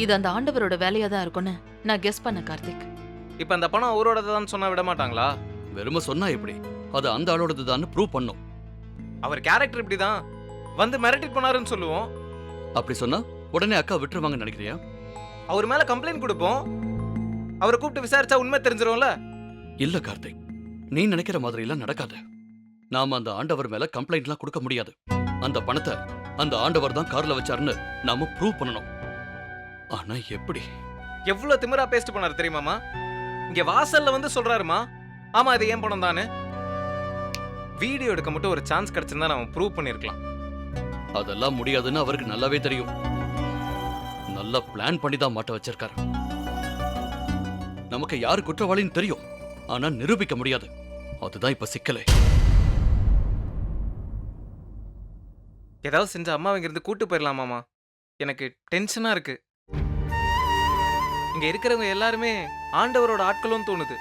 இது அந்த ஆண்டவரோட வேலையா தான் இருக்கும்னு நான் கெஸ் பண்ண கார்த்திக். இப்ப அந்த பணம் அவரோடதான் சொன்னா விட மாட்டாங்களா? வெறும சொன்னா எப்படி? அது அந்த ஆளோடது தான் ப்ரூவ் பண்ணும். அவர் கேரக்டர் இப்படிதான், வந்து மிரட்டிட்டு போனாருன்னு சொல்லுவோம். அப்படி சொன்னா உடனே அக்கா விட்டுருவாங்கன்னு நினைக்கிறியா? அவர் மேல கம்ப்ளைண்ட் கொடுப்போம், அவரை கூப்பிட்டு விசாரிச்சா உண்மை தெரிஞ்சிரும்ல. இல்ல கார்த்திக், நீ நினைக்கிற மாதிரி எல்லாம் நடக்காது. நாம அந்த ஆண்டவர் மேல கம்ப்ளைண்ட்லாம் கொடுக்க முடியாது. அந்த பணத்தை அந்த ஆண்டவர் தான் கார்ல வச்சாருன்னு நாம ப்ரூவ் பண்ணணும். ஆனா எப்படி? எவ்வளவு திமிரா பேஸ்ட் பண்ணாரு தெரியுமாமா? இங்க வாசல்ல வந்து சொல்றாருமா, ஆமா இது ஏன் பணம் தானே. வீடியோ எடுக்க மட்டும் ஒரு சான்ஸ் கிடைச்சிருந்தா நாம ப்ரூவ் பண்ணிருக்கலாம். அதெல்லாம் முடியாதுன்னு அவருக்கு நல்லாவே தெரியும். நல்லா பிளான் பண்ணி தான் மாட்ட வச்சிருக்காரு. நமக்கு யாரு குற்றவாளின்னு தெரியும், ஆனா நிரூபிக்க முடியாது. அதுதான் இப்ப சிக்கலே. ஏதாவது செஞ்ச அம்மாவை இங்கிருந்து கூட்டு போயிடலாமாமா? எனக்கு டென்ஷனா இருக்கு. இங்க இருக்கிறவங்க எல்லாருமே ஆண்டவரோட ஆட்களும் தோணுது.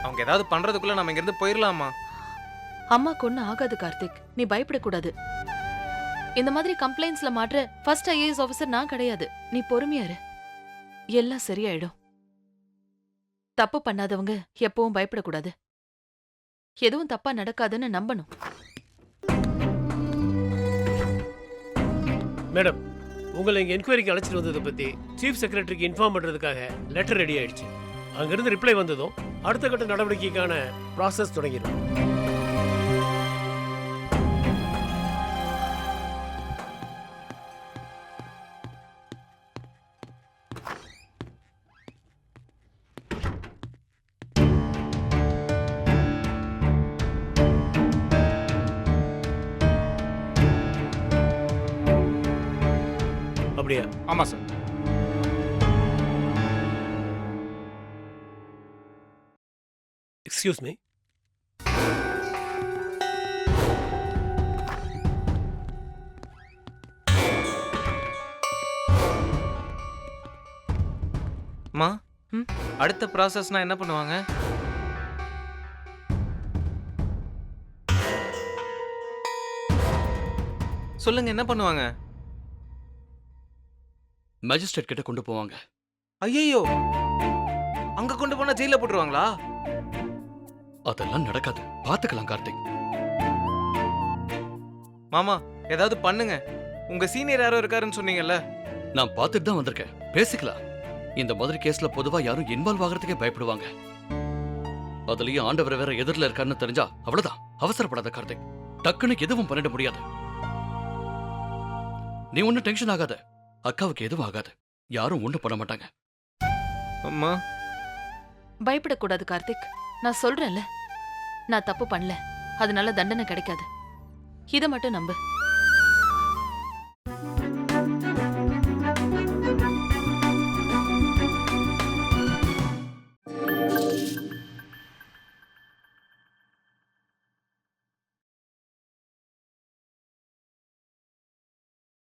அவங்க ஏதாவது பண்றதுக்குள்ள நம்ம இங்க இருந்து போயிடலாமா? அம்மாக்கு ஒண்ணு ஆகாது கார்த்திக், நீ பயப்படக்கூடாது. இந்த மாதிரி கம்ப்ளைண்ட்ஸ்ல மாற்ற ஃபர்ஸ்ட் ஐஏஎஸ் ஆபீசர் நான் கிடையாது. நீ பொறுமையா இரு, எல்லாம் சரியாயிடும். தப்பு பண்ணாதவங்க எப்பவும் பயப்படக்கூடாது. எதுவும் தப்பா நடக்காதுன்னு நம்பணும். மேடம், உங்களை இங்க என்கொயரிக்கு அழைச்சிட்டு வந்ததை பத்தி சீஃப் செக்ரட்டரிக்கு இன்ஃபார்ம் பண்றதுக்காக லெட்டர் ரெடி ஆயிடுச்சு. அங்கிருந்து ரிப்ளை வந்ததும் அடுத்த கட்ட நடவடிக்கைக்கான ப்ராசஸ் தொடங்கிடும். அப்படியா? ஆமா சார். Excuse me. அம்மா, அடுத்த ப்ராசஸ்னா என்ன பண்ணுவாங்க? சொல்லுங்க, என்ன பண்ணுவாங்க? மேஜிஸ்ட்ரேட் கிட்ட கொண்டு போவாங்க. ஐயோ, அங்க கொண்டு போனா ஜெயில போட்டுருவாங்களா? அதெல்லாம் நடக்காது, பாத்துக்கலாம் கார்த்திக். மாமா, ஏதாவது பண்ணுங்க. உங்க சீனியர் யாரோ இருக்காருன்னு சொன்னீங்கல்ல. நான் பார்த்துட்டு தான் வந்திருக்கேன், பேசிக்கலாம். இந்த மாதிரி கேஸ்ல பொதுவா யாரும் இன்வால்வ் ஆகிறதுக்கே பயப்படுவாங்க. அதுலயும் ஆண்டவர் வேற எதிரில இருக்காருன்னு தெரிஞ்சா அவ்வளவுதான். அவசரப்படாத கார்த்திக், டக்குன்னு எதுவும் பண்ணிட முடியாது. நீ ஒன்னும் டென்ஷன் ஆகாத, அக்காவுக்கு எதுவும் ஆகாது, யாரும் ஒண்ணும் பண்ண மாட்டாங்க. அம்மா, பயப்படக்கூடாது கார்த்திக், நான் சொல்றேன்ல, நான் தப்பு பண்ணல, அதனால தண்டனை கிடைக்காது. இதை மட்டும் நம்பு.